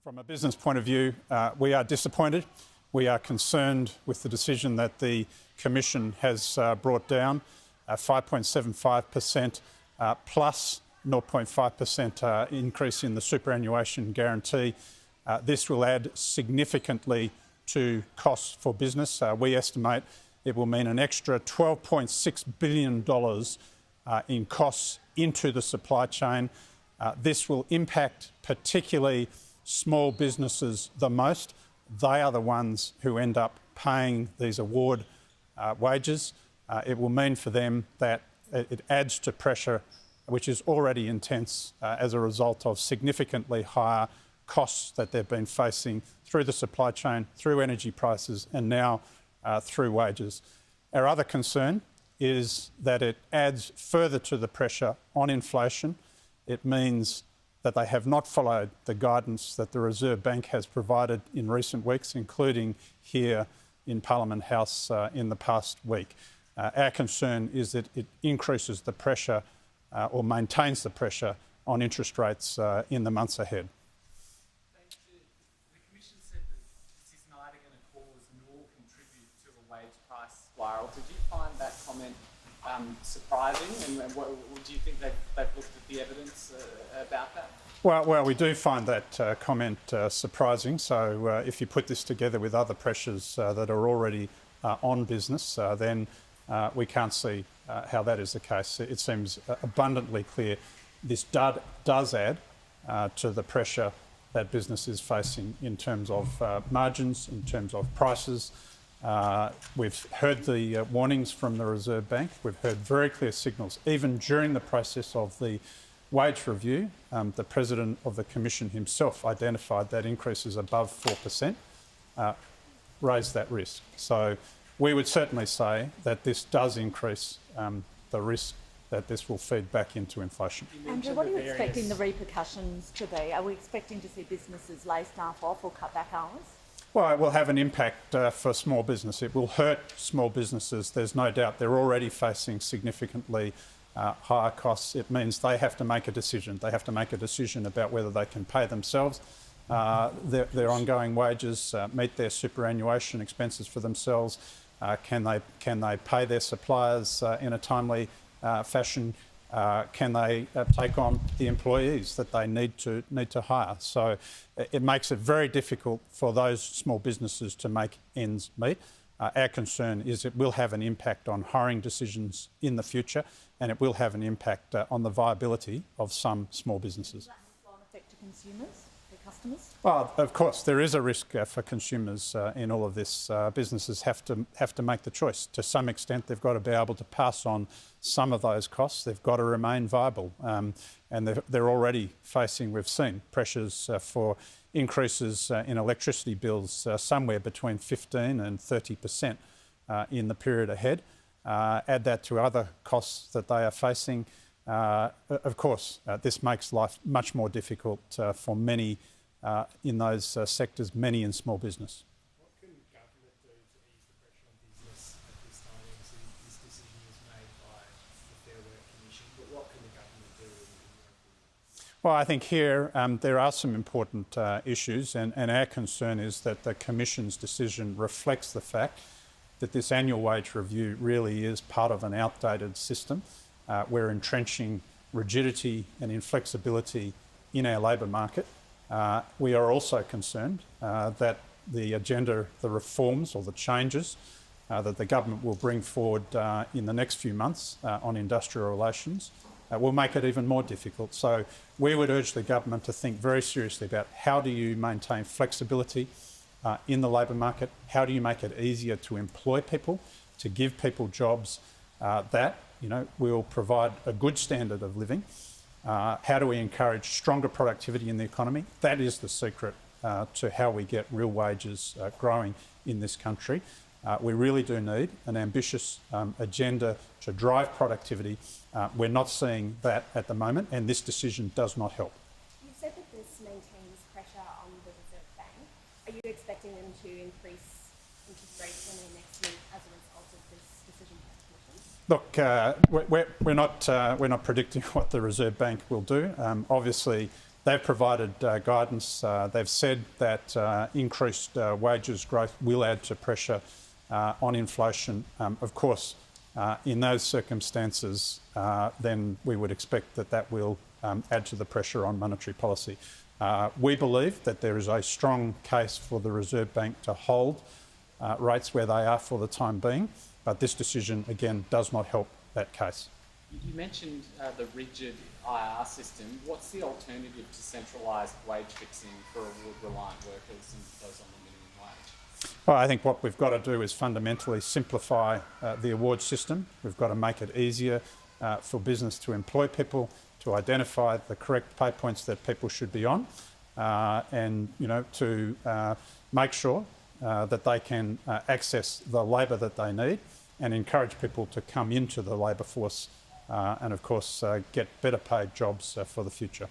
From a business point of view, we are disappointed. We are concerned with the decision that the Commission has brought down 5.75% plus 0.5% increase in the superannuation guarantee. This will add significantly to costs for business. We estimate it will mean an extra $12.6 billion in costs into the supply chain. This will impact particularly small businesses the most. They are the ones who end up paying these award wages. It will mean for them that it adds to pressure, which is already intense as a result of significantly higher costs that they've been facing through the supply chain, through energy prices, and now through wages. Our other concern is that it adds further to the pressure on inflation. It means that they have not followed the guidance that the Reserve Bank has provided in recent weeks, including here in Parliament House in the past week. Our concern is that it increases the pressure or maintains the pressure on interest rates in the months ahead. Thank you. The Commission said that this is neither going to cause nor contribute to a wage price spiral. Did you find that comment surprising, and do you think they've looked at the evidence about that? Well, we do find that comment surprising. So if you put this together with other pressures that are already on business, then we can't see how that is the case. It seems abundantly clear this does add to the pressure that business is facing in terms of margins, in terms of prices. We've heard the warnings from the Reserve Bank. We've heard very clear signals. Even during the process of the wage review, the President of the Commission himself identified that increases above 4% raise that risk. So we would certainly say that this does increase the risk that this will feed back into inflation. Andrew, what are you expecting the repercussions to be? Are we expecting to see businesses lay staff off or cut back hours? Well, it will have an impact for small business. It will hurt small businesses. There's no doubt they're already facing significantly higher costs. It means they have to make a decision. They have to make a decision about whether they can pay themselves their ongoing wages, meet their superannuation expenses for themselves. Can they pay their suppliers in a timely fashion? Can they take on the employees that they need to hire? So it makes it very difficult for those small businesses to make ends meet. Our concern is it will have an impact on hiring decisions in the future, and it will have an impact on the viability of some small businesses. Does that have a flow-on effect to consumers, to customers? Well, of course, there is a risk for consumers in all of this. Businesses have to make the choice. To some extent, they've got to be able to pass on some of those costs. They've got to remain viable, and they're already facing, we've seen, pressures for increases in electricity bills somewhere between 15% and 30% in the period ahead. Add that to other costs that they are facing. Of course, this makes life much more difficult for many in those sectors, many in small business. What can government do to ease the pressure on business at this time? Obviously, this decision was made by the Fair Work Commission, but what can the government do in your opinion? Well, I think here there are some important issues, and our concern is that the Commission's decision reflects the fact that this annual wage review really is part of an outdated system. We're entrenching rigidity and inflexibility in our labour market. We are also concerned that the agenda, the reforms or the changes that the government will bring forward in the next few months on industrial relations will make it even more difficult. So we would urge the government to think very seriously about how do you maintain flexibility in the labour market, how do you make it easier to employ people, to give people jobs that will provide a good standard of living. How do we encourage stronger productivity in the economy? That is the secret to how we get real wages growing in this country. We really do need an ambitious agenda to drive productivity. We're not seeing that at the moment, and this decision does not help. You said that this maintains pressure on the Reserve Bank. Are you expecting them to increase interest rates when they next meet as a result of this decision by the Commission? Look, we're not predicting what the Reserve Bank will do. Obviously, they've provided guidance. They've said that increased wages growth will add to pressure on inflation. Of course, in those circumstances, then we would expect that that will add to the pressure on monetary policy. We believe that there is a strong case for the Reserve Bank to hold rates where they are for the time being, but this decision, again, does not help that case. You mentioned the rigid IR system. What's the alternative to centralised wage fixing for award-reliant workers and those on the minimum wage? Well, I think what we've got to do is fundamentally simplify the award system. We've got to make it easier for business to employ people, to identify the correct pay points that people should be on, and to make sure that they can access the labour that they need and encourage people to come into the labour force and, of course, get better paid jobs for the future.